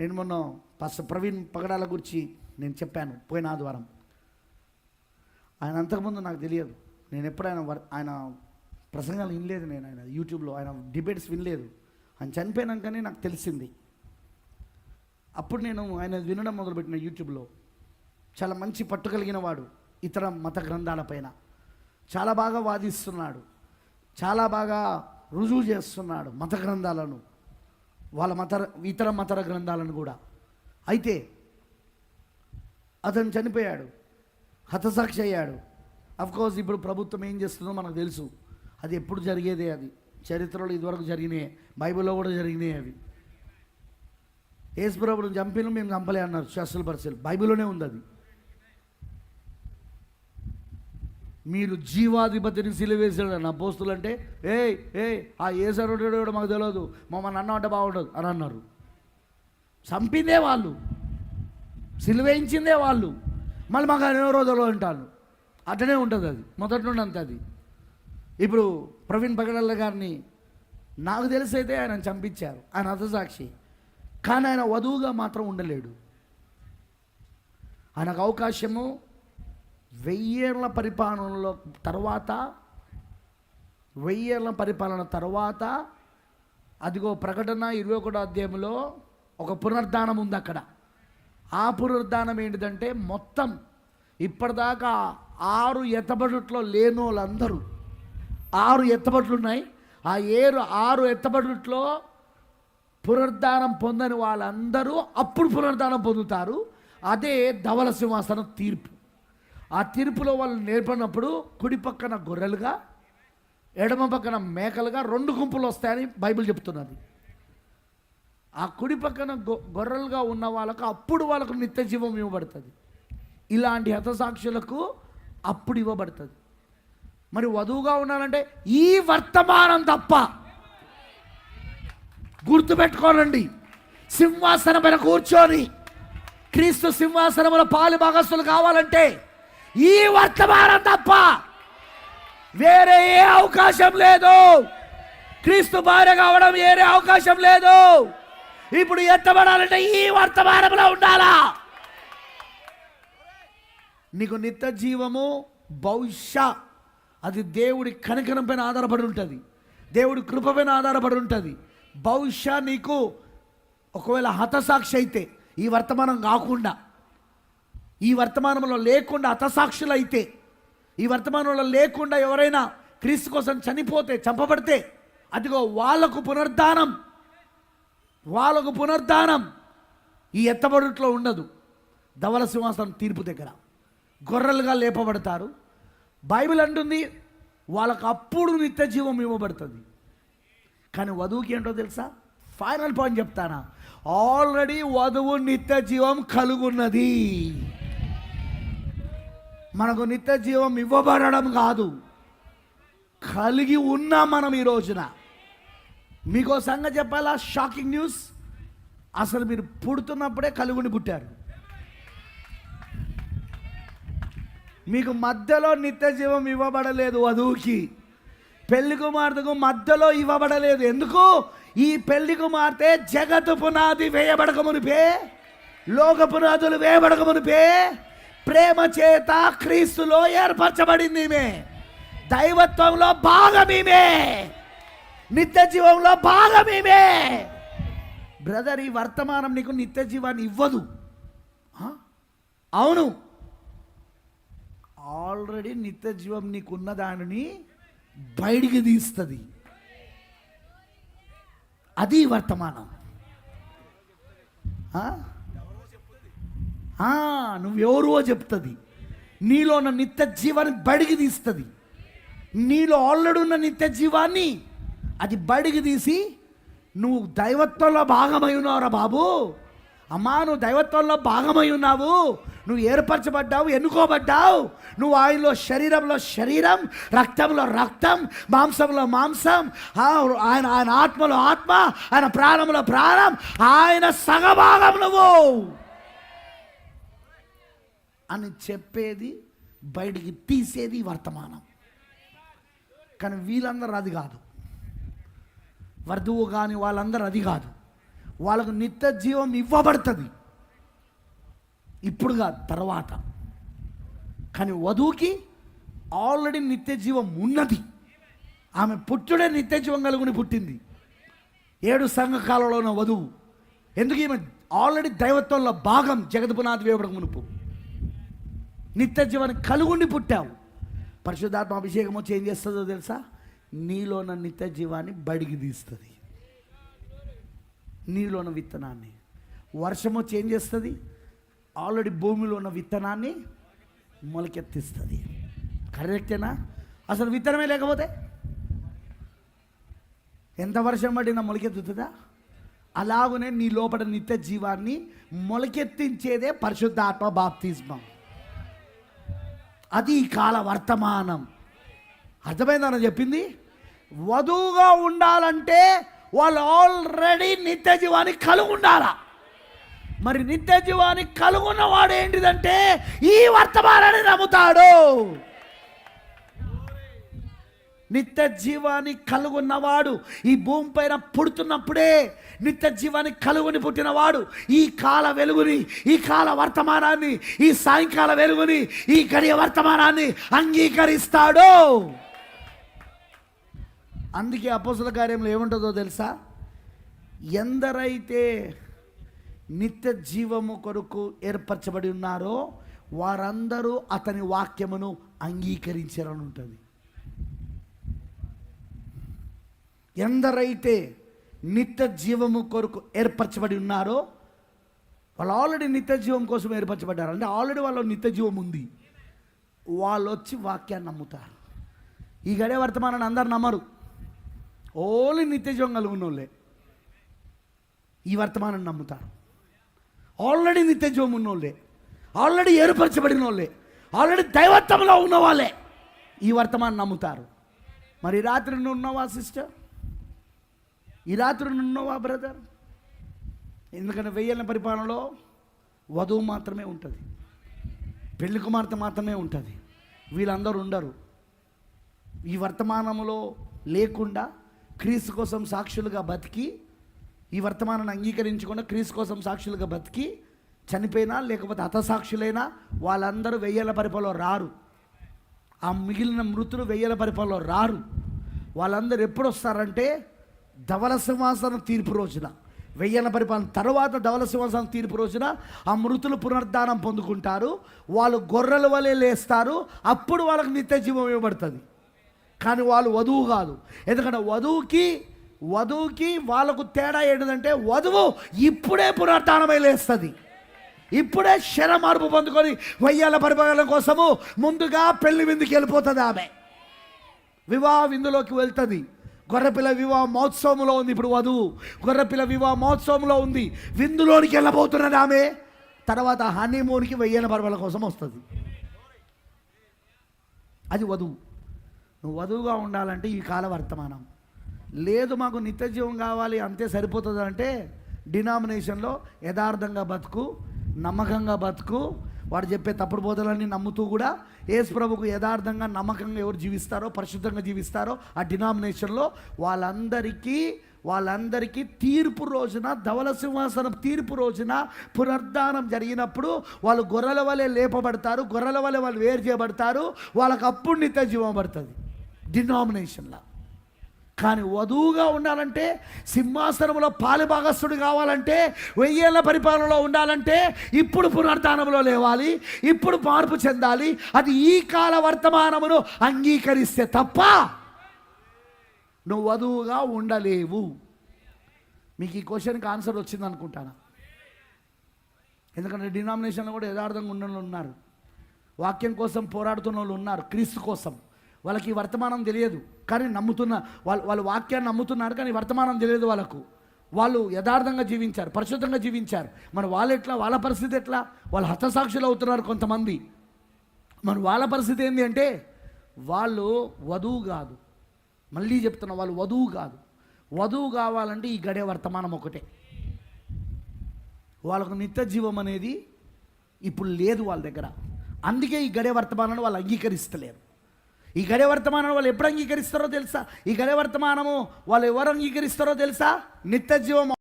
నేను మొన్న పాస్టర్ ప్రవీణ్ పగడాల గురించి నేను చెప్పాను పోయిన ఆదివారం. ఆయన అంతకుముందు నాకు తెలియదు. నేను ఎప్పుడు ఆయన ప్రసంగాలు వినలేదు. నేను ఆయన యూట్యూబ్లో ఆయన డిబేట్స్ వినలేదు. ఆయన చనిపోయినాకనే నాకు తెలిసింది. అప్పుడు నేను ఆయన వినడం మొదలుపెట్టిన యూట్యూబ్లో. చాలా మంచి పట్టు కలిగిన వాడు. ఇతర మత గ్రంథాలపైన చాలా బాగా వాదిస్తున్నాడు, చాలా బాగా రుజువు చేస్తున్నాడు మత గ్రంథాలను, వాళ్ళ ఇతర మత గ్రంథాలను కూడా. అయితే అతను చనిపోయాడు, హతసాక్షి అయ్యాడు. అఫ్కోర్స్ ఇప్పుడు ప్రభుత్వం ఏం చేస్తుందో మనకు తెలుసు. అది ఎప్పుడు జరిగేదే, అది చరిత్రలో ఇదివరకు జరిగినాయి, బైబిల్లో కూడా జరిగినాయి అవి. యేసుప్రభుని చంపిన మేము చంపలే అన్నారు శాస్త్రుల పరిశీలి, బైబిల్లోనే ఉంది అది. మీరు జీవాధిపతిని సిలువేసాడు నా పోస్తులు అంటే ఆ ఏసరుడు కూడా మాకు తెలియదు, మమ్మల్ని అన్న అంటే బాగుండదు అని అన్నారు. చంపిందే వాళ్ళు, సిలువేయించిందే వాళ్ళు, మళ్ళీ మాకు ఎన్నో రోజులు అంటాను. అట్లనే ఉంటుంది అది, మొదటి నుండి అంత. అది ఇప్పుడు ప్రవీణ్ పగడల్ల గారిని నాకు తెలిసైతే ఆయన చంపించారు, ఆయన హతసాక్షి. కానీ ఆయన వధువుగా మాత్రం ఉండలేడు. ఆయనకు అవకాశము 1000 ఏళ్ల పరిపాలనలో తర్వాత, 1000 ఏళ్ల పరిపాలన తర్వాత, అదిగో ప్రకటన 21వ అధ్యాయంలో ఒక పునరుద్ధానం ఉంది అక్కడ. ఆ పునరుద్ధానం ఏంటిదంటే మొత్తం ఇప్పటిదాకా 6 ఎత్తబడుట్లో లేని వాళ్ళందరూ, 6 ఎత్తబడులు ఉన్నాయి. ఆ 6 ఎత్తబడుట్లో పునరుద్ధానం పొందని వాళ్ళందరూ అప్పుడు పునరుద్ధానం పొందుతారు. అదే ధవల సింహాసనం తీర్పు. ఆ తీర్పులో వాళ్ళు నేర్పడినప్పుడు కుడి పక్కన గొర్రెలుగా, ఎడమ పక్కన మేకలుగా 2 గుంపులు వస్తాయని బైబిల్ చెప్తున్నది. ఆ కుడి పక్కన గొర్రెలుగా ఉన్న వాళ్ళకు అప్పుడు వాళ్ళకు నిత్య జీవం ఇవ్వబడుతుంది. ఇలాంటి హతసాక్షులకు అప్పుడు ఇవ్వబడుతుంది. మరి వధువుగా ఉండాలంటే ఈ వర్తమానం తప్ప. గుర్తుపెట్టుకోనండి, సింహాసనం పైన కూర్చొని క్రీస్తు సింహాసనముల పాలు భాగస్తులు కావాలంటే ఈ వర్తమానం తప్ప వేరే ఏ అవకాశం లేదు. క్రీస్తు భార్య కావడం వేరే అవకాశం లేదు. ఇప్పుడు ఎత్తబడాలంటే ఈ వర్తమానంలో ఉండాలా. నీకు నిత్య జీవము బహుశా అది దేవుడి కనికరం పైన ఆధారపడి ఉంటుంది, దేవుడి కృప పైన ఆధారపడి ఉంటుంది. బహుశా నీకు ఒకవేళ హతసాక్షి అయితే, ఈ వర్తమానం కాకుండా, ఈ వర్తమానంలో లేకుండా హతసాక్షులు అయితే, ఈ వర్తమానంలో లేకుండా ఎవరైనా క్రీస్తు కోసం చనిపోతే, చంపబడితే, అదిగో వాళ్ళకు పునరుద్ధానం ఈ ఎత్తబడుట్లో ఉండదు. ధవల సింహాసనం తీర్పు దగ్గర గొర్రెలుగా లేపబడతారు. బైబిల్ అంటుంది వాళ్ళకు అప్పుడు నిత్య జీవం ఇవ్వబడుతుంది. కానీ వధువుకి ఏంటో తెలుసా? ఫైనల్ పాయింట్ చెప్తానా, ఆల్రెడీ వధువు నిత్య జీవం కలుగున్నది. మనకు నిత్య జీవం ఇవ్వబడడం కాదు, కలిగి ఉన్నాం మనం ఈ రోజున. మీకు సంగతి చెప్పాలా, షాకింగ్ న్యూస్. అసలు మీరు పుడుతున్నప్పుడే కలుగుని పుట్టారు. మీకు మధ్యలో నిత్య జీవం ఇవ్వబడలేదు. వధువుకి, పెళ్లి కుమార్తెకు మధ్యలో ఇవ్వబడలేదు. ఎందుకు? ఈ పెళ్లి కుమార్తె జగత్తు పునాది వేయబడక మునిపే, లోక పునాదులు వేయబడక మునిపే ప్రేమ చేత క్రీస్తులో ఏర్పరచబడింది. ఈమె దైవత్వంలో భాగం, ఈమె నిత్య జీవంలో భాగం. ఈమె బ్రదర్, ఈ వర్తమానం నీకు నిత్య జీవాన్ని ఇవ్వదు. అవును, ఆల్రెడీ నిత్య జీవం నీకున్న దానిని బయటికి తీస్తుంది. అది వర్తమానం. నువ్వెవరో చెప్తుంది. నీలో ఉన్న నిత్య జీవాన్ని బయటికి తీస్తుంది. నీలో ఆల్రెడీ ఉన్న నిత్య జీవాన్ని అది బయటికి తీసి, నువ్వు దైవత్వంలో భాగమై ఉన్నావురా బాబు, అమ్మా నువ్వు దైవత్వంలో భాగమై ఉన్నావు, నువ్వు ఏర్పరచబడ్డావు, ఎన్నుకోబడ్డావు. నువ్వు ఆయనలో శరీరంలో శరీరం, రక్తంలో రక్తం, మాంసంలో మాంసం, ఆయన ఆత్మలో ఆత్మ, ఆయన ప్రాణంలో ప్రాణం, ఆయన సగభాగం నువ్వు అని చెప్పేది, బయటికి తీసేది వర్తమానం. కానీ వీళ్ళందరూ అది కాదు, వధువు కానీ వాళ్ళందరూ అది కాదు. వాళ్ళకు నిత్య జీవం ఇవ్వబడుతుంది, ఇప్పుడు కాదు, తర్వాత. కానీ వధువుకి ఆల్రెడీ నిత్య జీవం ఉన్నది. ఆమె పుట్టుడే నిత్య జీవం కలుగుని పుట్టింది. 7 సంఘకాలంలో ఉన్న వధువు. ఎందుకు? ఈమె ఆల్రెడీ దైవత్వంలో భాగం. జగద్పునాథ్ వేయబడక మునుపు నిత్య జీవాన్ని కలుగుండి పుట్టావు. పరిశుద్ధాత్మ అభిషేకం వచ్చి ఏం చేస్తుందో తెలుసా? నీలో ఉన్న నిత్య జీవాన్ని బడికి తీస్తుంది. నీలో ఉన్న విత్తనాన్ని. వర్షం వచ్చి ఏం చేస్తుంది? ఆల్రెడీ భూమిలో ఉన్న విత్తనాన్ని మొలకెత్తిస్తుంది. కరెక్టేనా? అసలు విత్తనమే లేకపోతే ఎంత వర్షం పడినా మొలకెత్తుతుందా? అలాగనే నీ లోపల నిత్య జీవాన్ని మొలకెత్తించేదే పరిశుద్ధాత్మ బాప్తిస్మం. అది ఈ కాల వర్తమానం. అర్థమైందని చెప్పింది. వధువుగా ఉండాలంటే వాళ్ళు ఆల్రెడీ నిత్య జీవాన్ని కలిగి ఉండాలా. మరి నిత్య జీవాన్ని కలుగున్నవాడు ఏంటిదంటే ఈ వర్తమానాన్ని నమ్ముతాడు. నిత్య జీవాన్ని కలుగున్నవాడు ఈ భూమి పైన పుడుతున్నప్పుడే నిత్య జీవాన్ని కలుగుని పుట్టినవాడు ఈ కాల వెలుగుని, ఈ కాల వర్తమానాన్ని, ఈ సాయంకాల వెలుగుని, ఈ గడియ వర్తమానాన్ని అంగీకరిస్తాడు. అందుకే అపోస్తల కార్యంలో ఏముంటుందో తెలుసా? ఎందరైతే నిత్య జీవము కొరకు ఏర్పరచబడి ఉన్నారో వారందరూ అతని వాక్యమును అంగీకరించారని ఉంటుంది. ఎందరైతే నిత్య జీవము కొరకు ఏర్పరచబడి ఉన్నారో వాళ్ళు ఆల్రెడీ నిత్య జీవం కోసం ఏర్పరచబడ్డారు. అంటే ఆల్రెడీ వాళ్ళ నిత్య జీవం ఉంది. వాళ్ళు వచ్చి వాక్యాన్ని నమ్ముతారు. ఈ గడే వర్తమానాన్ని అందరు నమ్మరు. ఓన్లీ నిత్య జీవం కలుగున్న వాళ్ళే ఈ వర్తమానాన్ని నమ్ముతారు. ఆల్రెడీ నిత్య జీవం ఉన్నోళ్ళే, ఆల్రెడీ ఏర్పరచబడిన వాళ్ళే, ఆల్రెడీ దైవత్వంలో ఉన్న వాళ్ళే ఈ వర్తమానం నమ్ముతారు. మరి రాత్రి నువ్వు ఉన్నావా సిస్టర్? ఈ రాత్రి నువ్వున్నావా బ్రదర్? ఎందుకంటే 1000 ఏళ్ల పరిపాలనలో వధువు మాత్రమే ఉంటుంది, పెళ్లి కుమార్తె మాత్రమే ఉంటుంది. వీళ్ళందరూ ఉండరు. ఈ వర్తమానంలో లేకుండా క్రీస్తు కోసం సాక్షులుగా బతికి, ఈ వర్తమానాన్ని అంగీకరించకుండా క్రీస్తు కోసం సాక్షులుగా బతికి చనిపోయినా లేకపోతే హతసాక్షులైనా వాళ్ళందరూ 1000 ఏళ్ల పరిపాలనలో రారు. ఆ మిగిలిన మృతులు 1000 ఏళ్ల పరిపాలనలో రారు. వాళ్ళందరూ ఎప్పుడు వస్తారంటే ధవల సింహాసనం తీర్పు రోజున, 1000 ఏళ్ల పరిపాలన తర్వాత ధవల సింహాసనం తీర్పు రోజున ఆ మృతులు పునరుద్ధానం పొందుకుంటారు. వాళ్ళు గొర్రెల వలె లేస్తారు. అప్పుడు వాళ్ళకి నిత్య జీవం ఇవ్వబడుతుంది. కానీ వాళ్ళు వధువు కాదు. ఎందుకంటే వధువుకి వాళ్ళకు తేడా ఏంటంటే వధువు ఇప్పుడే పునరుద్ధానమై లేస్తుంది. ఇప్పుడే శర మార్పు పొందుకొని 1000 ఏళ్ల పరిపాలన కోసము ముందుగా పెళ్లి విందుకి వెళ్ళిపోతుంది. ఆమె వివాహ విందులోకి వెళ్తుంది. గొర్రెపిల్ల వివాహ మహోత్సవంలో ఉంది. ఇప్పుడు వధువు గొర్రెపిల్ల వివాహ మహోత్సవంలో ఉంది. విందులోనికి వెళ్ళబోతున్నది ఆమె. తర్వాత హనీమూన్కి 1000 ఏళ్ల పరిపాలన కోసం వస్తుంది. అది వధువు. నువ్వు వధువుగా ఉండాలంటే ఈ కాల వర్తమానం. లేదు మాకు నిత్య జీవం కావాలి అంతే సరిపోతుంది అంటే డినామినేషన్లో యథార్థంగా బతుకు, నమ్మకంగా బతుకు. వాడు చెప్పే తప్పుడు బోధలన్నీ నమ్ముతూ కూడా యేసు ప్రభుకు యథార్థంగా నమ్మకంగా ఎవరు జీవిస్తారో, పరిశుద్ధంగా జీవిస్తారో ఆ డినామినేషన్లో వాళ్ళందరికీ తీర్పు రోజున, ధవల సింహాసనం తీర్పు రోజున పునరుద్ధానం జరిగినప్పుడు వాళ్ళు గొర్రెల వలె లేపబడతారు. గొర్రెల వలె వాళ్ళు వేరు చేయబడతారు. వాళ్ళకు అప్పుడు నిత్య జీవం పడుతుంది డినామినేషన్లో. కానీ వధువుగా ఉండాలంటే, సింహాసనంలో పాలుభాగస్తుడు కావాలంటే, 1000 ఏళ్ల పరిపాలనలో ఉండాలంటే ఇప్పుడు పునరుద్ధానంలో లేవాలి, ఇప్పుడు మార్పు చెందాలి. అది ఈ కాల వర్తమానమును అంగీకరిస్తే తప్ప నువ్వు వధువుగా ఉండలేవు. మీకు ఈ క్వశ్చన్కి ఆన్సర్ వచ్చింది అనుకుంటాను. ఎందుకంటే డినామినేషన్లో కూడా యథార్థంగా ఉన్న వాళ్ళు ఉన్నారు, వాక్యం కోసం పోరాడుతున్న వాళ్ళు ఉన్నారు, క్రీస్తు కోసం. వాళ్ళకి ఈ వర్తమానం తెలియదు కానీ వాళ్ళు వాక్యాన్ని నమ్ముతున్నారు కానీ వర్తమానం తెలియదు వాళ్ళకు. వాళ్ళు యథార్థంగా జీవించారు, పరిశుద్ధంగా జీవించారు. మరి వాళ్ళ పరిస్థితి ఎట్లా? వాళ్ళు హతసాక్షులు అవుతున్నారు కొంతమంది. మరి వాళ్ళ పరిస్థితి ఏంటి అంటే వాళ్ళు వధువు కాదు. మళ్ళీ చెప్తున్నా, వాళ్ళు వధువు కాదు. వధువు కావాలంటే ఈ గడే వర్తమానం ఒకటే. వాళ్ళకు నిత్య జీవం అనేది ఇప్పుడు లేదు వాళ్ళ దగ్గర. అందుకే ఈ గడే వర్తమానాన్ని వాళ్ళు అంగీకరిస్తలేరు. ఈ గడే వర్తమానం వాళ్ళు ఎప్పుడు అంగీకరిస్తారో తెలుసా? ఈ గడే వర్తమానము వాళ్ళు ఎవరు అంగీకరిస్తారో తెలుసా? నిత్య జీవం